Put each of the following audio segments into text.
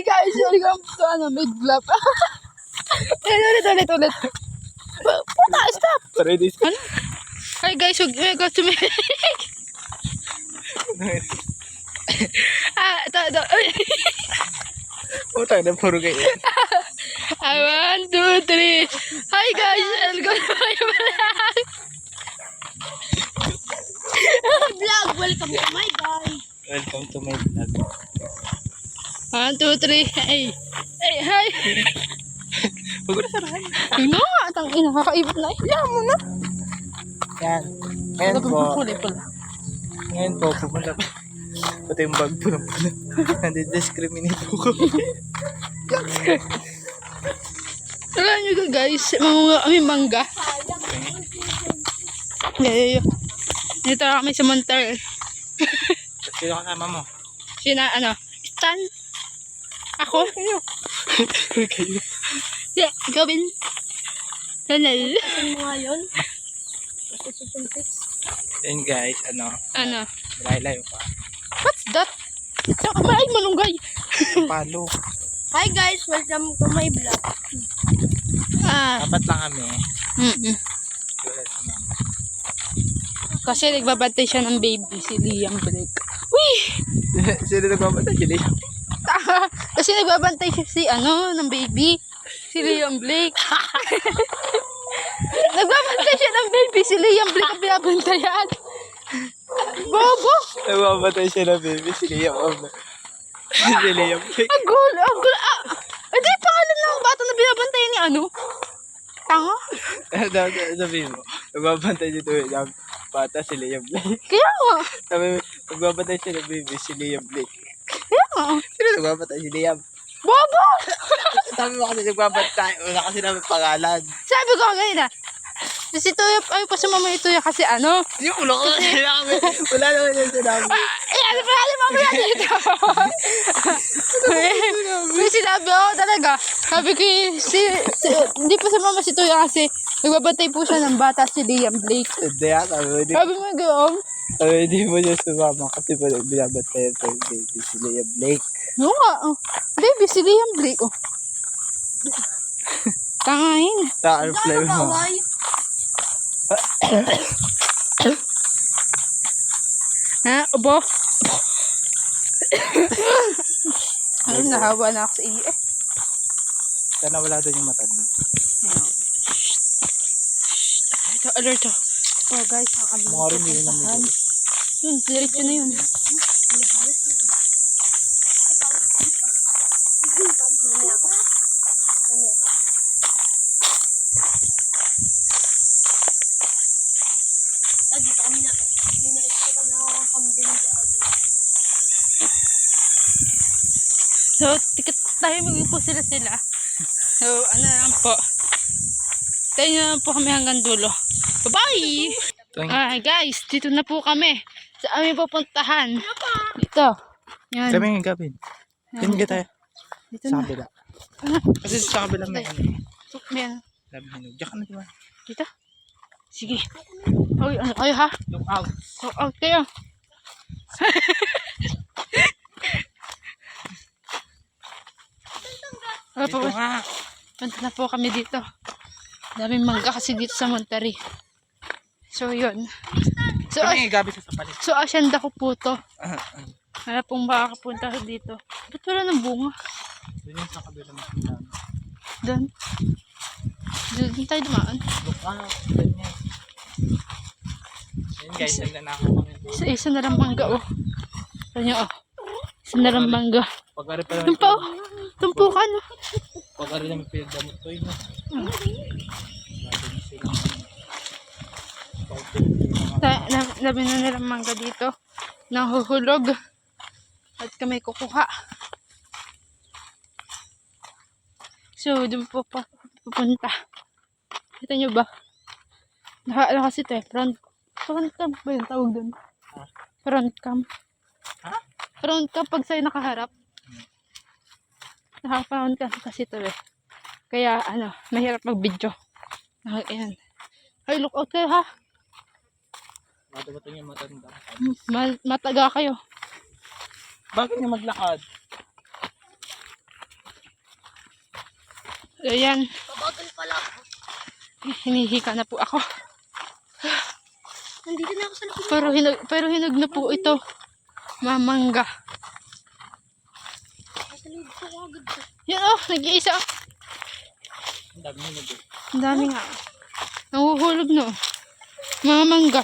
guys, ano, mid flap. Ulit. Puta, stop. Ready? Ano? Hi guys, huwag tumimik. Ito. Puta na puro kayo. 1, 2, 3. Hi guys, welcome to my vlog. Welcome to my guys. Welcome to my vlog. 1, 2, 3. Hey, hi. Huwag ko na sarahan. Tingnan nga, tangina, kakaibot na. Iyan mo na. Yan. Ngayon po. Kulay pala. Ngayon po, pupunta po. Pati yung bag po ng pula. Nandidiscriminate po ko. Alam nyo ka guys, kami mangga. Yeah. Dito kami sa Monterey. Sino kasama mo? Sina, Stan? Ako? Kayo. Yeah, Gavin. Tanal. Yan guys, layo pa. What's that? Ay, malunggay. Palo. Hi guys, welcome to my vlog. Dapat lang kami. Kasi nagbabantay siya ng baby, si Liam Blake. Uy! Sino nagpapatay? Si Liam. Kasi nagbabantay siya ng baby, si Liam Blake. Nagbabantay siya ng baby, si Liam Blake ang binabantayan. Bobo! Nagpapatay siya na baby. Si Liam. Si Liam. Ang gulo. Ito yung pangalan ng bata na binabantayan ni Tanga? Sabi mo, nagbabantay dito yung bata si Liam Blake. Kaya nga. Sabi mo, nagbabantay siya ng baby si Liam Blake. Kaya nga. Sino nagbabantay? Si Liam. Bobo! Sabi mo kasi nagbabantay. Wala kasi namin pangalan. Sabi ko ganyan si Tuya, ay pa sumama yung Tuya kasi Yung ulo ko na sinabi. Wala naman yung sinabi. Ay, mamaya dito. May sinabi ako talaga. Sabi ko hindi pa sumama si Tuya kasi nagbabantay po siya ng bata si Liam Blake. Hindi Sabi mo gano'n? hindi mo siya sumama kasi binabantay yung baby si Liam Blake. Oo nga. Baby, si Liam Blake. Tangahin. Ta-reply mo. Ha? Ubo? Nahawa na ako sa iyo Sana wala doon yung matanda. Ito, alert to. Oh guys, ang aming Mga rin din naman. Yun, diretso na yun. So, tikat tayo mag-ipo sila. So, lang po. Tayo na lang po kami hanggang dulo. Bye-bye! Guys, dito na po kami. Sa aming pupuntahan. Dito. Yan. Sabi nga Gavin. Tingin tayo. Dito Sa na. kabila. Kasi sa kabila may Yan. Sabi hinog. Diyan ka na diba? Dito. Sige. Ay, ha? Look out. Look out kayo. Dito nga. Punta na po kami dito. Daming mangga kasi dito sa Monterey. So, yun. So, Sabi nga Gabi sa sapalit. so asyenda ko po to. Wala pong makakapunta dito. Ba't wala ng bunga? Doon yung sa kabila ng pinag. Doon. Doon tayo dumaan. Look out. Ganyan. Ayun guys, nagnanakaw kami. Isa na lang mangga, oh. Kanya, oh. Isa na lang mangga. Pagkari pa Tumpo. Tumpukan, oh. Pagkari namin pinagdamot ko yun. Labi na nilang mangga dito. Nahuhulog. At kami kukuha. So, doon po pupunta. Kita nyo ba? Kasi ito front cam ba yung tawag doon? Front cam. Ha? Front cam pag sa'yo nakaharap. Naka-front cam kasi ito Kaya mahirap mag-video. Ayan. Ay, look out kayo ha. Matabatang yung matanda. Mataga kayo. Bakit nga maglakad? Ayan, Pabagal pala ako. hinihika na po ako. Nandito na ako sa loob. Pero hinog na po ito. Mamangga. Nasa loob ko agad siya. Yan oh, nag-iisa. Ang dami na doon. Ang dami nga. Nahuhulog na. Mamangga.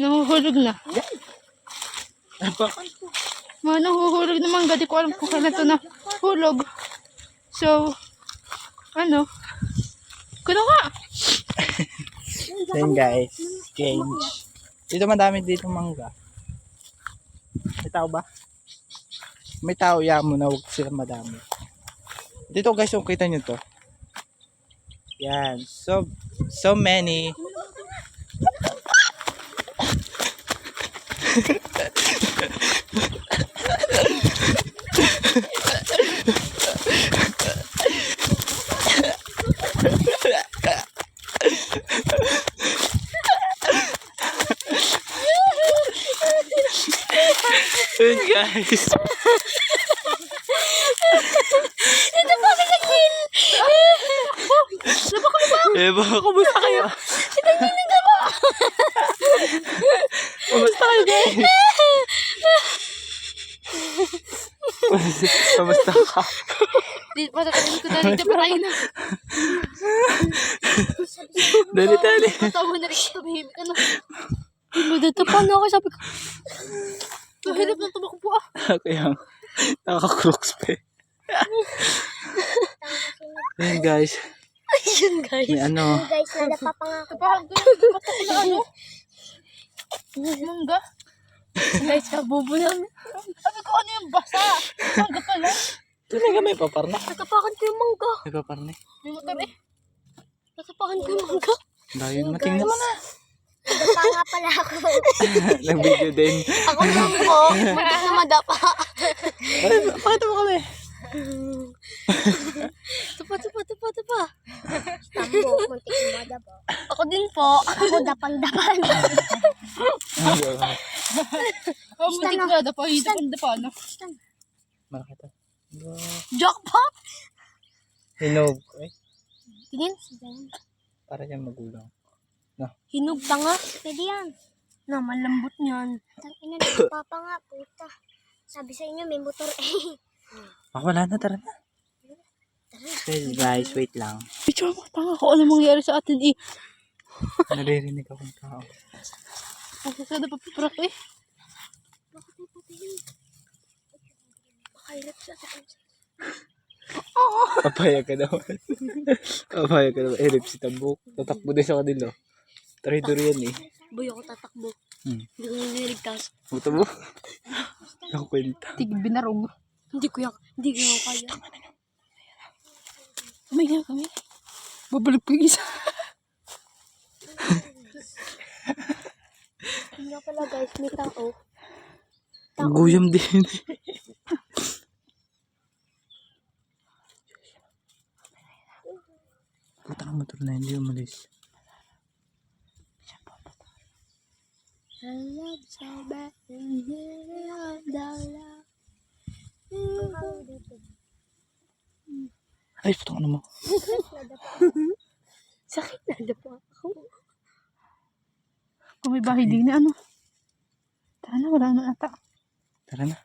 Nahuhulog na. Mga nahuhulog na mangga. Di ko alam kung kailan ito nahulog. So, ano? Kuno nga. Then guys, change. Dito madami dito mangga. May tao ba? May tao, yamo na huwag sila madami. Dito guys, kung kita nyo to. Yan. So many. Yun guys. Ito pa may nagil! Eh baka kumusta kayo? Kumusta kayo guys? Kumusta ka? Di pa nakalin ko dali na parayin na. Dali. Tawa na rin ito. Mahimik ka na. Madatapan na ako. Sabi ko, Mahirap na tumakbo ah. Kaya nakaka-crooks pa eh. Ayun guys. ayun guys. May ano. Guys, nadapa pa nga ako. Tapahan ko yung patok na ano. Mangga. Guys, kabubo namin. Sabi ko ano yung basa. Mangga pala. Talaga may paparna. Natapakan ko yung mangga. May paparna eh. May motor eh. Natapakan ko yung mangga. Dahil matingnan mo na. Nadapa nga pala ako. Nag-video din. Ako lang po. Muntik na madapa. Pakita mo kami. Tupa. Tambo, muntik na madapa. Ako din po. Ako dapan-dapan. Oh, muntik na. Dapa. Dapa na. Makita. Jackpot! Hinog. Eh, Tingin. para siyang magulang. Hinog tanga. Pwede yan. Na, malambot niyan. Tangina, nagpapa nga, puta. Sabi sa inyo, may motor eh. Wala na, tara na. Okay, guys, wait lang. Picture mo. Tanga ko. Ano mangyari sa atin eh. Naririnig akong tao. Ang sasada pa piprak eh. Bakit ay patayin? Makahirap siya sa kansa. Papayag ka naman. Papayag ka naman. Eh, rip si Tambok. Tatakbo din sa kanila. Trader yan eh. Boy, ako tatakbo. Hmm. Hindi ko nililigtas. Buto mo. Ang kwenta. Tig binarong. Hindi ko kaya. Kamay nga kami. Babalik ko yung isa. Hindi nga pala guys, may tao. Guyam din. Puta ng motor na hindi umalis. I love so bad and here I love. Ay, putang ano mo. Sakit na dapa ako. Kung may bahay din na ano. Tara na, wala na ata. Tara na.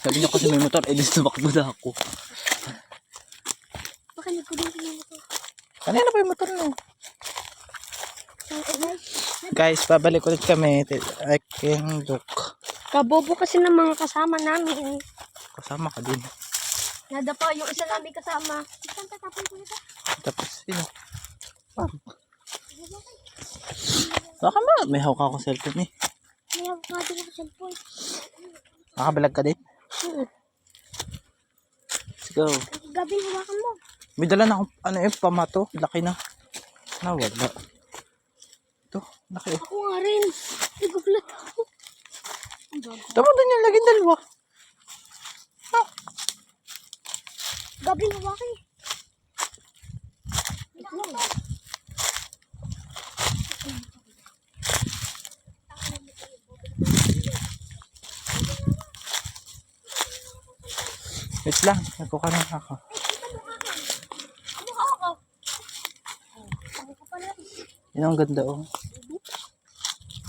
Sabi niyo kasi may motor, eh di sumakbo na ako. Baka nagpudin ko yung motor. Kanina pa yung motor no? Guys, Guys, babalik ulit kami. Aking look. kabobo kasi ng mga kasama namin. Kasama ka din. Nadapa yung isa namin kasama. Isang tatapon ko nito. Tapos, yun. Baka may hawak ako cellphone eh. May avocado na cellphone. Nakabalag ka din? Let's go. Gabi, hawakan mo. May dala na akong ano pamato. Laki na. Nawala. Ito, laki. Ako nga rin. Nagugulat ako. Tama doon yung laging dalawa. Gabi, hawakan. Wait lang, nagkuka na ako. Yan ang ganda oh.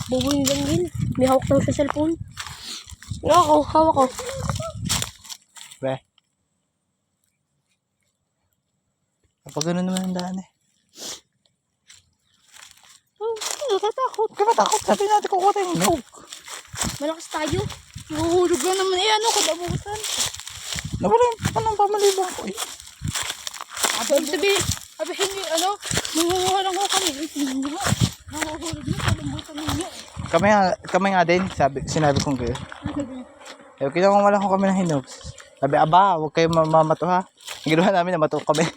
Buboy lang din. May hawak lang sa cellphone. Hawak ko. Be. Kapag gano'n naman ang daan eh. Oh, natatakot. Kaya matakot, sabi natin kukuha tayo ng hinog. Malakas tayo. Nahuhulog lang naman. Eh, ano, kadabusan. Nawala yung panang pamalibang ko eh. Sabihin niyo, ano, nangunguha lang ko kami. Nahuhulog na, kalambutan ninyo. Kami nga din, sinabi kong gano'n. Kaya kinamamala ko kami ng hinog. Sabi, aba, huwag kayo mamato ha. Ang ginawa namin, namato kami.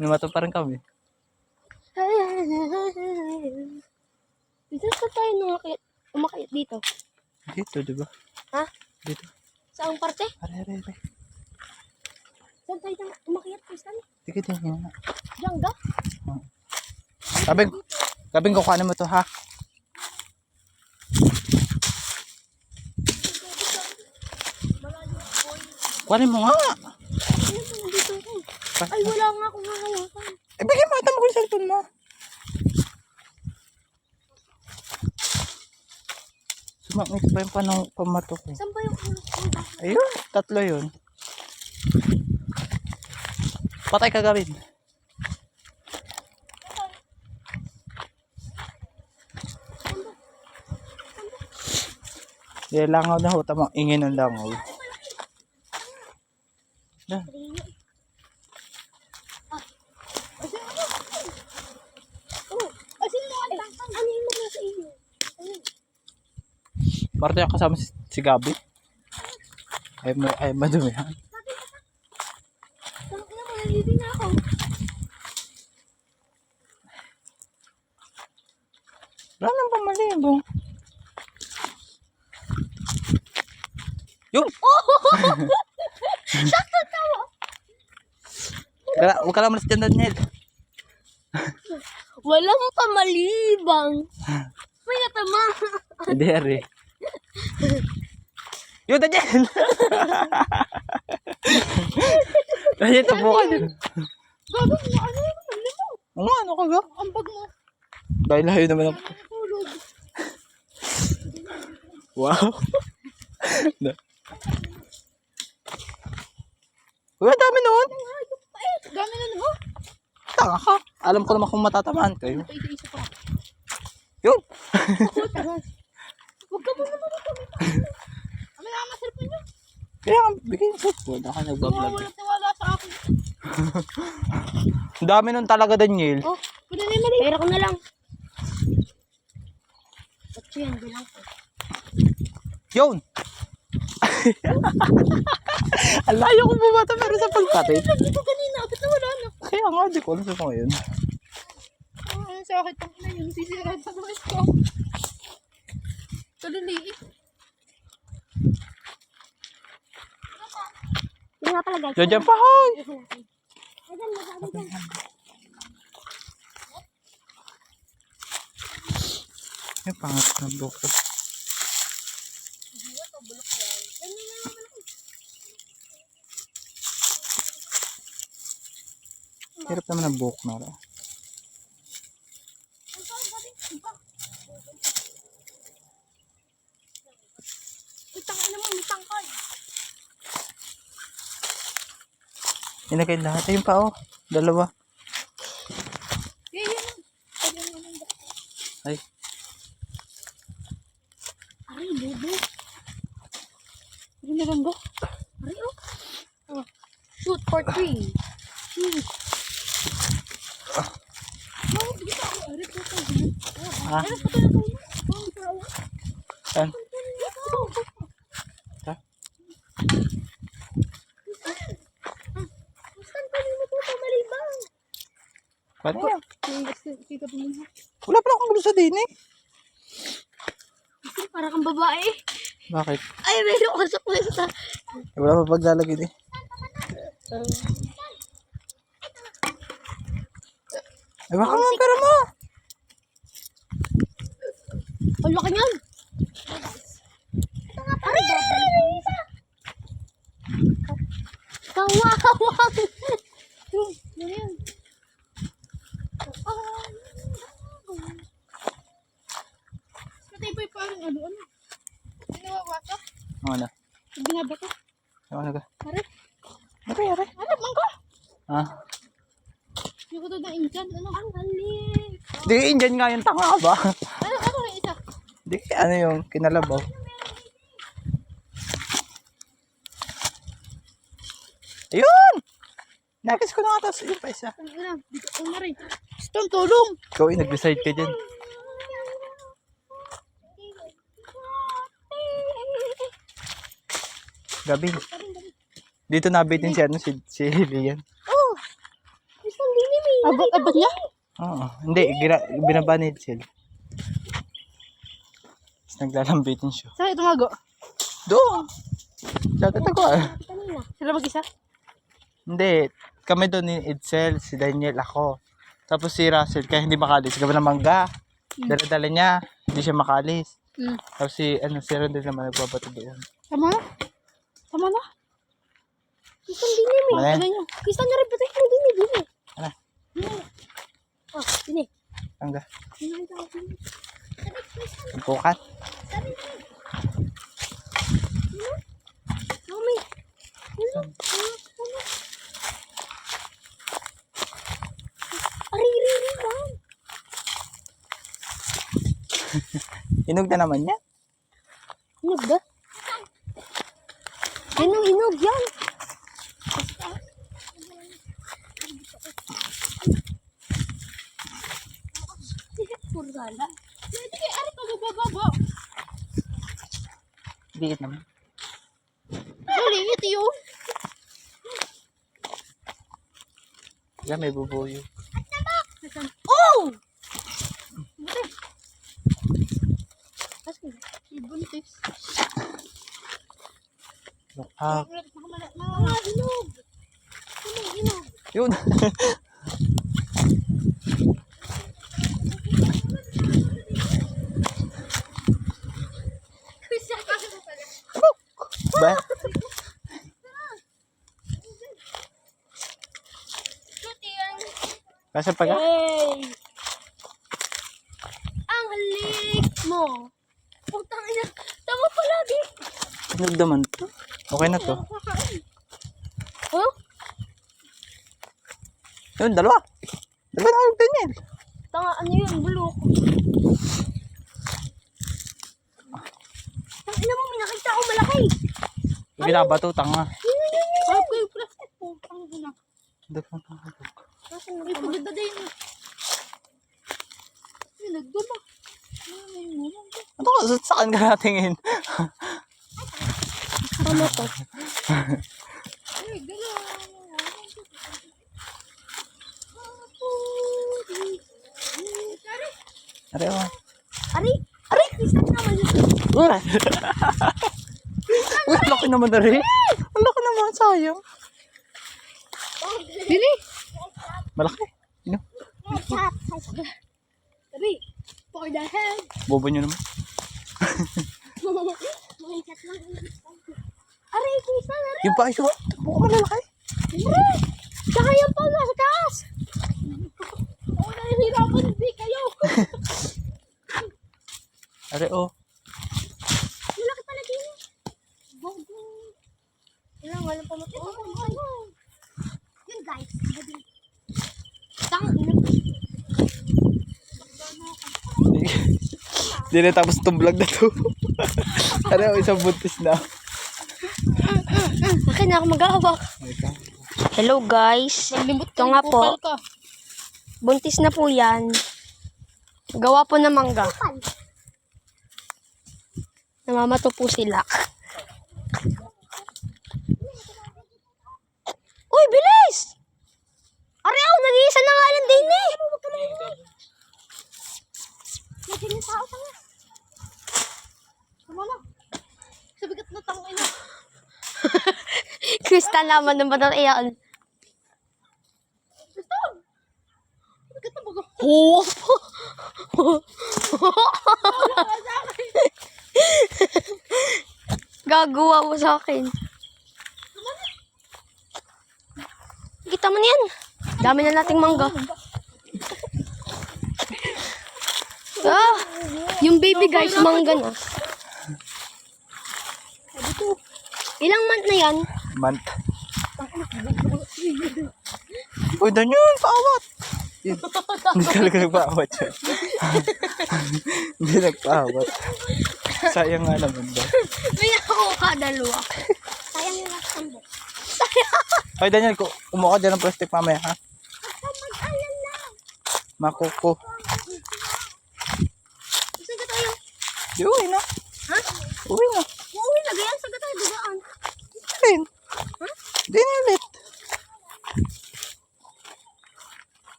Namato pa rin kami. Dito sa tayo umakit dito. Dito, di ba? Ha? Dito. Saang parte? Are. Saan tayo umakit? Saan? Dikit yun. Jangga? Sabi ko, kuhanin mo to ha. Kuhanin mo nga. Nandito ako. Ay, wala nga akong hahawakan. Eh, bigyan mo. Tama ko yung cellphone mo. Sumangit pa yung pamato ko. Saan ba yung Ayun, 3 yun. Patay ka gawin. Di langaw na ho, tamang ingin ng langaw. Na. Asin mo ang tangkang. Ano yung mga sa inyo? Parte yung kasama si Gabi. Ay madumi yan. Tangkang na, malilibi na ako. Wala nang pamalibong. Yung! Sakto tawa. Huwag ka lang malas dyan, Daniel. Walang pamalibang. May natama. Hindi, Ari. Yung Daniel! Daniel, tabukan yun. Gabang mo, ano yung pamali mo? Ano ka ga? Ang bag mo. Dahil layo naman ang... Nahulog. Wow! Uy, ang dami noon! Dami na no? Tanga ka! Alam ko naman kung matatamaan kayo. Isa-isa pa. Yun! Huwag ka muna kami. Kami na ang masalpon nyo. Kaya nga, bigyan yung cellphone. Ako nagbablog. Walang tiwala sa akin. Ang dami nun talaga, Daniel. Oh, pwede na mali. Pera ko na lang. Ba't yan? Bilang ko. Yun! Ang layo kong bumata pero sa pagpatid. Lagi ko kanina. Ba't nawala na? Kaya nga, di ko alam sa mga yun. Ano sa akin pang ina yun? Sisira sa buwis ko. Kaliliit. Yung nga pala guys. Diyan pa, hoy! Ayan, masabi dyan. Yung pangat na buko. Hirap naman ang buhok na rin. Itang ina mo, may tangkay. Inagay lahat. Ayun pa, oh. 2. Ay. Aray, bobo. Ano na lang ba? Aray, oh. Shoot for 3. Shoot. Ha? Saan? Ha? Saan pa rin mo po malibang? Paano? Sikap mo na. Wala pala akong gulo sa din eh. Para kang babae. Bakit? Ay, meron ko sa pwesta. Wala pa paglalagay eh. Ay, baka nga ang pera mo. Ang laki niyan. Ito nga pala. Wow! Yan yan. Patay po yung parang ano. Ginawawa. Ano? Binabato. Ano ka? Are. Are. Ano, mangga? Ha? Yung ito na Indian. Ano? Ang galing. Di, Indian nga yung tanga ba? Ano rin isa? Di, ano yung kinalabaw? Ayun! Nakis ko na nga tapos yung pa isa. Ang ina. Dito ko na rin. Stone, tulong. Ikaw nag-decide ka dyan. Gabi. Dito nabitin si ano, si Lian. Oh! Isang dilim eh. Abot niya? Oo. Hindi, binaba ni Sil. Tapos naglalambitin siya. Saan ito mago? Doon! Dagat ako ah. Kanina. Sila mag-isa? Hindi. Kami doon ni Edsel, si Daniel, ako. Tapos si Russell, kaya hindi makalis. Gabi ng mangga. Dala-dala niya. Hindi siya makalis. Tapos si Rondel naman nagbabato doon. Tama na? Tama na? Isang dilim eh. Ano yan? Ano nyo? Isang na rin patay mo din eh. Dili. Ano? Oh, dili. Mangga. Pukat. Mami. Ari bang. Hinog na naman niya. Hinog ba? Hinog yan. Purgala. Hindi kaya ano pa bababa? Liit naman. Maliit yun. Yan, may bubuyo. Oh! Buti. Ibuntis. Lukak. Hinog. Hinog. Yun. Ba? Kasi pag Hey! Ang halik mo. Putang ina. Tama palagi. hinog naman to. Okay na to. Oh? Yun, dalawa. Dalawa na huwag Daniel. Tanga, ano yun? Bulok. Ang ina mo, may nakita ako malaki. Binabato, tanga. Harap ko yung plastic po. Ang ina. Nasaan mo Ay, paganda din. Ay, nagduma. Ano ka? Saan ka natingin? Tama to. Ay, gala. Arewa. Ari! Ari! Isa naman yun. Uy! Uy, laki naman na rin. Ang laki naman, sayang. Dili. Malaki. Sino? Ari! For the head! Bobo nyo naman. Ari! Isa na rin! Yung pa iso. Buka malalaki. Ari! Tsaka yung pang nasa taas! Oo, nahihirapan hindi kayo. Are, oh. Malaki pala din eh. Bogo. Walang pamatay. Yun guys. Tang ina. Hindi na tapos itong vlog na to. Are, oh, isang buntis na. Akin na ako mag-aawak. Hello guys. Malimot Ito nga po. Ka. Buntis na po yan. Gawa po ng mangga. Namamato po sila. Uy, bilis! Ariaw, nag-iisa na nga lang din eh. Lagyan yung tao tanga. Tama na. Sabigat na tang ina. Krista naman naman ang iyan. Sabigat na bago. Oh! Gagawa mo sa akin. tama na yan. Dami na nating mangga. Ah, yung baby guys, mangga na. Ilang month na yan? Month. Uy, Daniel, paawat! Yun. Hindi talaga nagpaawat siya. Hindi nagpaawat. Sayang nga naman ba? May ako ka, dalawa. Sayang yung nakasambok. Hoy, Daniel, kumuha ka dyan ng plastic mamaya, ha? Mag-alam na. Makuko. Saga tayo. Di, uwi na. Ha? Uwi na. Uuwi na, ganyan. Saga tayo, dugaan. Din. Din ulit.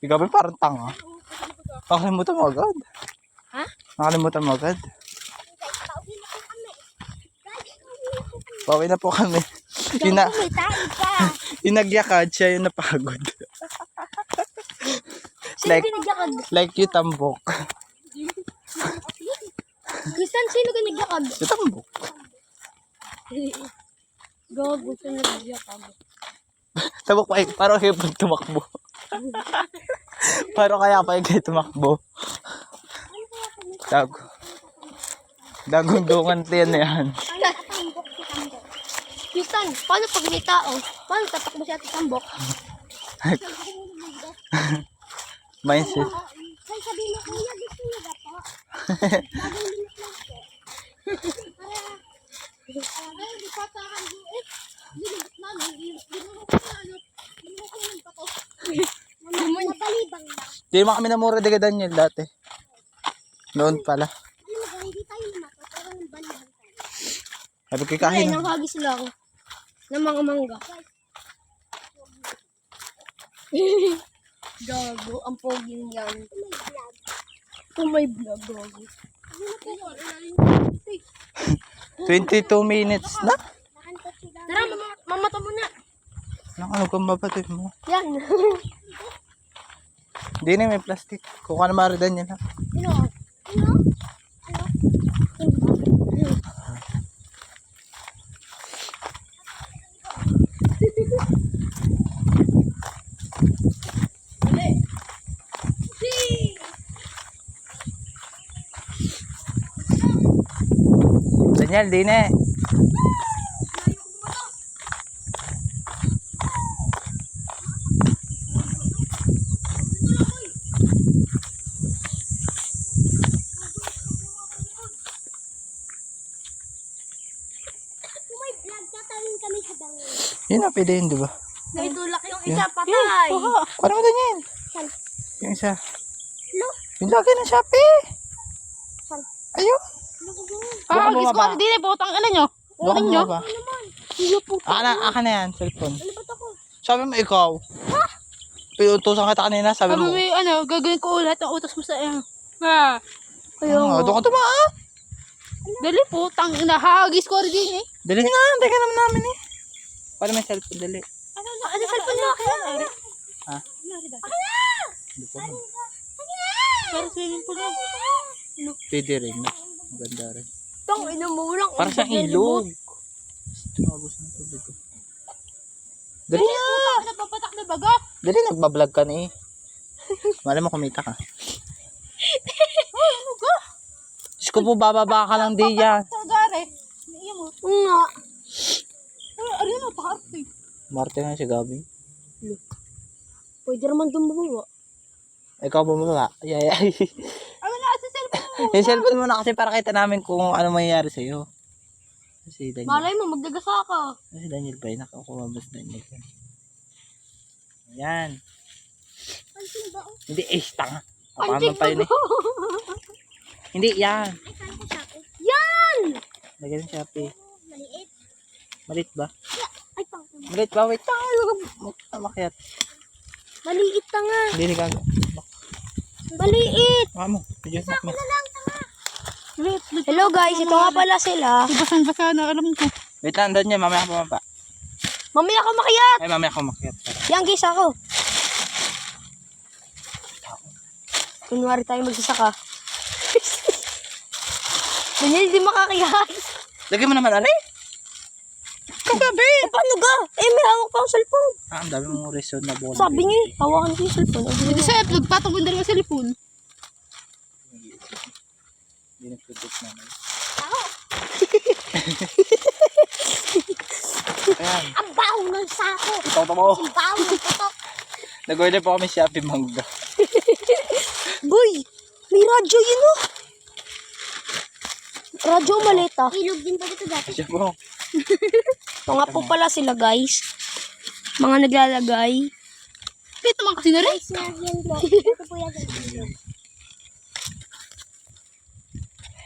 Ikaw ba parang tanga? Nakalimutan mo agad. Ha? Nakalimutan mo agad. Pauwi na po kami. Pauwi na po kami. May tayo pa. Inagyakad siya yung napagod. Sino ginagyakad? Like you tambok. Kristan, sino ginagyakad? Si tambok. Gago, sino ginagyakad? Tambok pa, parang kayo pag tumakbo. Parang kaya pa kayo tumakbo. Dagundungan yan na yan. Kristan, paano pag may tao? Paano tatakbo si Ate Tambok? Mindset. Say, sabihin mo, kuya, gusto niyo ba po? Bagong limit lang po. Para, di pa sa akin, limit namin, limit pa to. Nabalibang lang. Hindi naman kami namura di ka Daniel dati. Noon pala. Alam mo ba, hindi tayo lumako, pero nabalibang tayo. Sabi ko Ay, kain. nanghagis lang. Ng mga mangga. Gago, ang poging yan. Kung may vlog, gago. 22 minutes na. Tara, mamata mo na. Ano kung babatid mo? Yan. Hindi na may plastic. Kuha na mara Daniel ha. Ano? Ano? Daniel, di na eh. May vlog ka tayo kami sa dangin. Yun na, pwede yun, di ba? Naitulak yung isa, patay. Paano mo Daniel? Saan? Yung isa. Lo? Yung lagi ng Shopee. Saan? Ayun. Ah, Baka gis ko bumaba. ano din eh, butang ano nyo. Baka Uling nyo. ba? Iyo po. Aka na yan, cellphone. Ano ba't ako? Sabi mo ikaw. Ha? Pinutusan kita kanina, sabi Sabi mo. mo ano, gagawin ko ulit ang utos mo sa iyo. Ha. Doon ka tumaa. Dali po, nahagis ko rin din eh. Dali na, hindi ka naman namin eh. Paano may cellphone, dali. Ano cellphone mo? Ha? Hindi ko naman. Para swimming pool na. Pwede rin. Maganda rin. Tang, ina mo lang. Para sa ilog. Gusto ng tubig ko. Dali na. Nagpapatak na baga. Dali, nagbablog ka na eh. Mali mo kumita ka. Ano ka? Diyos ko po, bababa ka lang di yan. Sa gare. Iya mo. Oo nga. Ano na, pakarte. Marte nga si Gabi. Pwede naman dumbawa. Ikaw bumaba. Ay. Ano na, sa cellphone mo. Yung cellphone mo na kasi para kita namin kung ano mangyayari sa'yo. Si Daniel. Malay mo, magdagasa ka. Si Daniel ba? Nakakuha ba si Daniel? Yan. Ay, sino ba? Hindi, tanga. Paano pa yun eh. Hindi, yan. Ay, saan ko siya? Yan! Lagyan ng Shopee. Maliit. Malit ba? Ay, pang. Malit ba? Wait, makyat. Maliit ka nga. Hindi, hindi ka. Maliit. Mamo, medyo Isa ko mo. na lang, tanga. Hello guys, ito nga pala sila. Basan-basa na, alam ko. Wait lang, doon niya. Mamaya ako pumapa. Mamaya ka makiat. Ay, mamaya ako makyat. Yan guys, ako. Kunwari tayo magsasaka. Ganyan, hindi makakiyat. Lagyan mo naman, ano eh? Kagabi! Paano ga? May hawak pa ang cellphone. Ang dami mong reason na buwan. Sabi niya, hawakan ko yung cellphone. Hindi sa upload, patong mo dalawa sa cellphone. Hindi nag-produce naman. Ayan. Ang baho ng sako. Ito mo. Ang baho ng putok. Nag-order po kami Shopee Mangga. Boy, may radyo yun oh. Radyo malita. Ilog din pa dito dati. Siya po. Ito nga po pala sila guys. Mga naglalagay. Pito man kasi na rin. Guys, yan po. Ito po yan.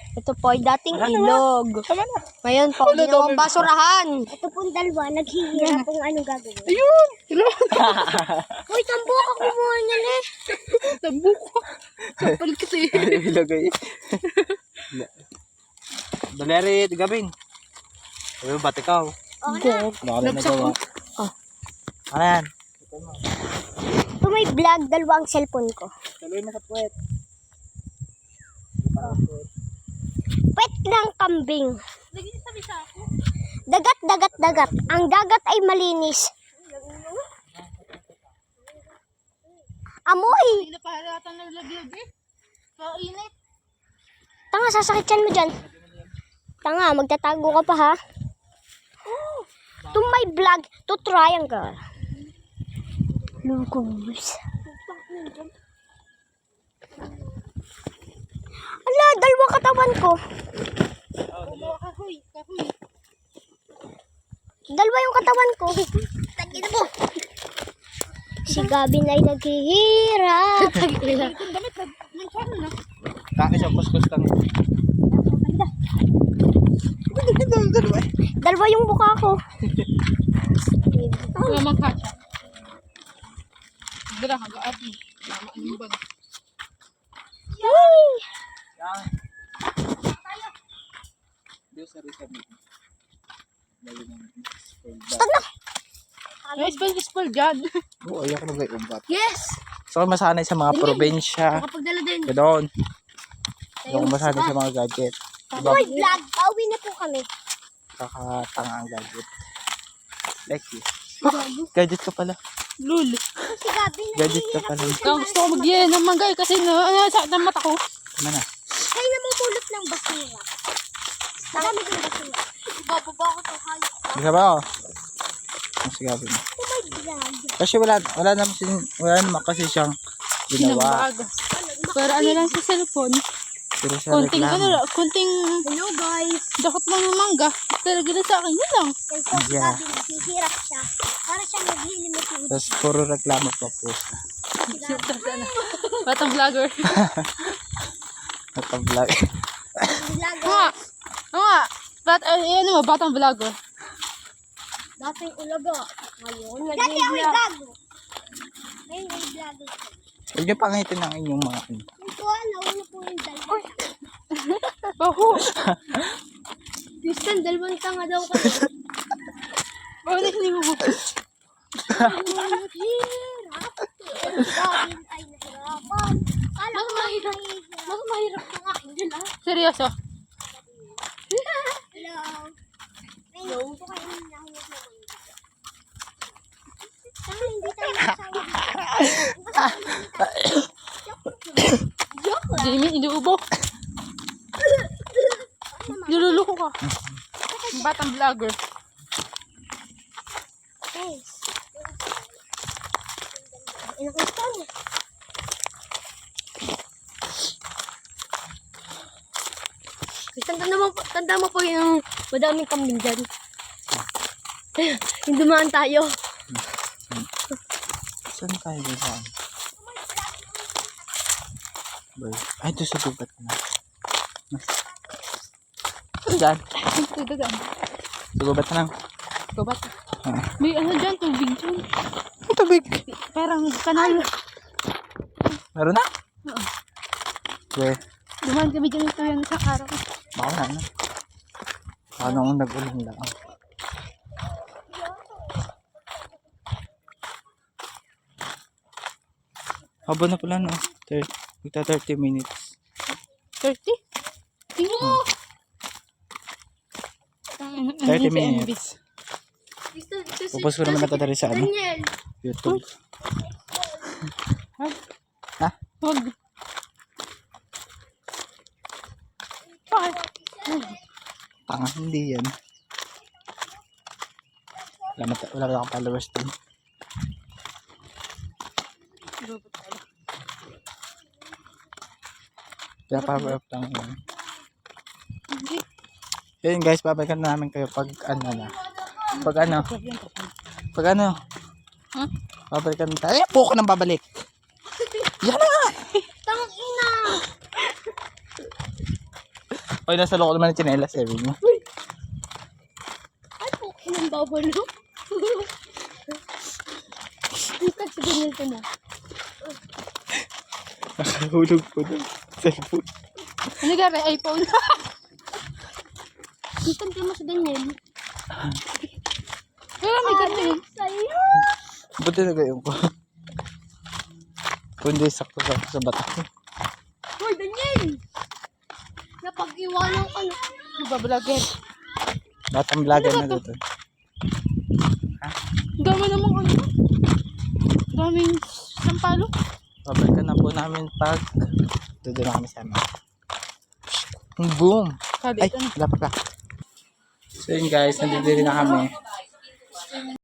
Ito po ay dating ilog. Tama na. Ngayon po, Wala, ginawang dami. basurahan. Ito pong dalawa, naghihirap kung anong gagawin. Ayun! Uy, tambo ka kumuha niyan eh. Tabo ko. Kapal kasi. Ilagay. Daleri, gabing. Ayun, ba't ikaw? Okay na. Baka na nagawa. Oh. Ano yan? Ito may vlog, dalawang cellphone ko. Tuloy mo sa puwet. Pet ng kambing. Lagi niya sabi sa ako. Dagat, dagat, dagat. Ang dagat ay malinis. Amoy! Hindi na paharatan ng laglag eh. Kainit. Tanga, sasakit mo dyan. Tanga, magtatago ka pa ha. To my vlog, to triangle. Lugos. Ala, dalawa katawan ko. Kahoy, kahoy. Dalawa yung katawan ko. Tagin mo. Si Gabin ay naghihirap. Kung damit, nagkano na. Kaki siya, kuskus lang. Dalawa yung mukha ko. Wala mang kasha. Dala, hagaati. Mama, anong bag? Yay! Yan. Diyos sa reason. Stop na! Ay, spell dyan. Oo, ayaw ko mag-iumbat. Yes! So, masanay sa mga probinsya. Nakapagdala din. Doon. Ayaw ko masanay sa mga gadget. To my vlog, pauwi na po kami. Kakatanga ang gadget. Like this. Gadget ka pala. Lul. Si Gabin Gadget ka pala. Kung gusto ko mag-iyan ng manggay kasi sakit ng mata ko. Tama na. Kayo na mong pulot ng basura. Marami ng basura. Ibababa ko to hayop. Bisa ba ako? Mas gabi mo. To my vlog. Kasi wala naman kasi siyang ginawa. Pinambaga. Para ano lang sa cellphone. Pero sa Konting ano reklamo. lang, konting Hello guys. dakot lang ng mangga. Talaga na sa akin, yun lang. Kaya po si Yeah. Gabin, naghihirap siya. Para siya maghilimit yung Tapos puro reklamo pa po. Batang vlogger. Naka-vlog. vlog. Oo nga. Oo nga. Ano mo, batang vlogger. Dating ulaga. Ngayon, nag-vlog. Ngayon, nag-vlog. Huwag niyo pangitin ang inyong mga ano. Ito, nauna po yung dalawa. Baho. Tristan, dalawang tanga daw kayo. Baho na hindi mo buto. Hirap. Gabin ay nahirapan. Kala ko mahirap. Mas mahirap ng akin dyan ah. Seryoso. Hello. Hello. Ito kayo yung nahulog na mga. Tama, hindi tayo masawa. Joke lang. Jimmy, inuubo. Niluluko ka. Batang vlogger. Guys. Ilang ko ito. Tanda mo po yung madaming kambing dyan. Yung dumaan tayo. Saan tayo ba saan? Ay, ito sa gubat na. Diyan. Ito, dagan. Sa gubat na lang. Gabat. May ano dyan, tubig dyan. Ang tubig. Parang kanal. Meron na? Oo. Okay. Dumaan kami dyan ito yan sa araw. Baka na, no? Paano kung nag-ulan lang? Haba na pala, no? Magta 30 minutes. 30? Tingnan mo. 30 minutes. Pupus ko naman na ito sa ano, Daniel. YouTube. Ha? Huwag. Bakit? Tanga, hindi yan. Wala na akong followers din. Kaya power up lang yun. Yun guys, babalikan na namin kayo pag ano na. Pag ano. Huh? Babalikan na tayo. Ay, po ko nang babalik. Yan na! Tangak ina. Oy, nasa loob naman ng tsinelas, sabi niyo. Ay, po, inang babalo. Ikat si Daniel ko na. Nakahulog po doon. Cellphone. Ano ka ba? iPhone? Ikat mo si Daniel. Wala may ganun. Sa'yo. Buti na gayon ko. Kundi sakto sa bata. Hoy, Daniel. Napag-iwanan ka na. Nagbablogger. Batang vlogger na dito. Dami namang ano. Daming sampalo. Babalikan na po namin pag doon na kami sa amin. Boom! Sabi Ay, ito na. wala pa. So yun guys, nandito na kami.